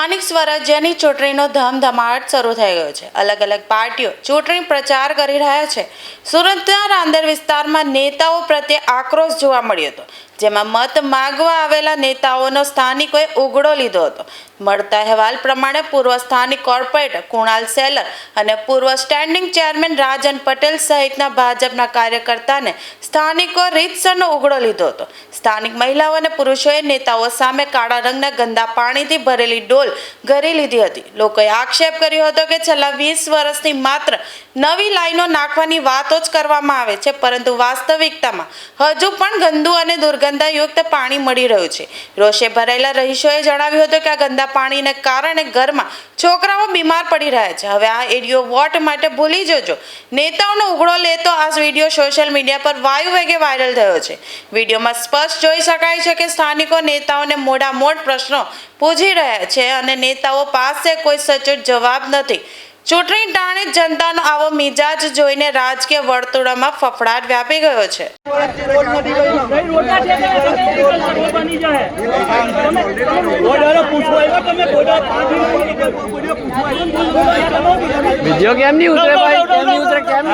સ્થાનિક સ્વરાજ્યની ચૂંટણીનો ધમધમાટ શરૂ થઈ ગયો છે। અલગ અલગ પાર્ટીઓ ચૂંટણી પ્રચાર કરી રહ્યા છે। સુરતના રાંદેર વિસ્તારમાં નેતાઓ પ્રત્યે આક્રોશ જોવા મળ્યો હતો, જેમાં મત માંગવા આવેલા નેતાઓનો સ્થાનિકોએ ઉઘડો લીધો હતો। મળતા અહેવાલ પ્રમાણે પૂર્વ સ્થાનિક કોર્પોરેટર કુણાલ સેલર અને પૂર્વ સ્ટેન્ડિંગ ચેરમેન રાજન પટેલ સહિતના ભાજપના કાર્યકર્તાને સ્થાનિકો રીતસરનો ઉઘડો લીધો હતો। સ્થાનિક મહિલાઓ અને પુરુષોએ નેતાઓ સામે કાળા રંગના ગંદા પાણીથી ભરેલી ડોલ ઘરી લીધી હતી। લોકોએ આક્ષેપ કર્યો હતો કે છેલ્લા 20 વર્ષથી માત્ર નવી લાઈનો નાખવાની વાતો જ કરવામાં આવે છે, પરંતુ વાસ્તવિકતામાં હજુ પણ ગંદુ અને દુર્ગંધયુક્ત પાણી મળી રહ્યું છે। રોષે ભરાયેલા રહીશોએ જણાવ્યું હતું કે આ ગંદા પાણીને કારણે ઘરમાં છોકરાઓ બીમાર પડી રહ્યા છે। હવે આ એરિયો વોટ માટે ભૂલી જજો। નેતાઓનો ઉઘડો લેતો આ વિડીયો સોશિયલ મીડિયા પર વાયુ વેગે વાયરલ થયો છે। વિડીયોમાં સ્પષ્ટ જોઈ શકાય છે કે સ્થાનિકો નેતાઓને મોઢામોઢ પ્રશ્નો પૂછી રહ્યા છે અને નેતાઓ પાસે કોઈ સચોટ જવાબ નથી। ચૂંટણી ટાણે જનતાનો આવો મિજાજ જોઈને રાજકીય વર્તુળોમાં ફફડાટ વ્યાપી ગયો છે। વિડિયો કેમ નહીં ઉતરે ભાઈ? કેમ નહીં ઉતરે? કેમ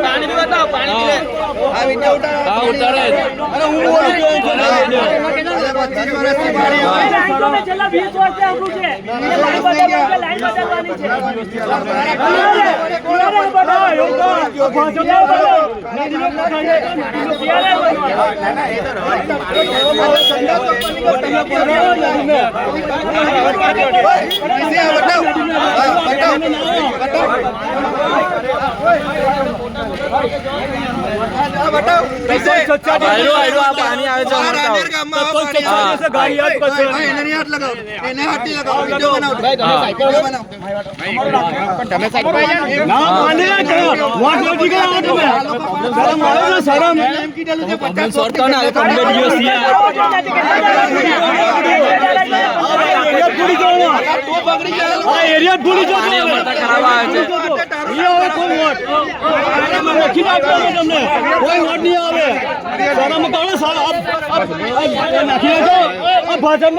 પાણી બતાવો, પાણી પીલે। આ વિડિયો ઉતારો। હા ઉતારે। અરે હું બોલું છું છેલ્લા 20 વર્ષથી આપણું છે લાઈન બદલવાની છે। પાણી આવે ભાજપ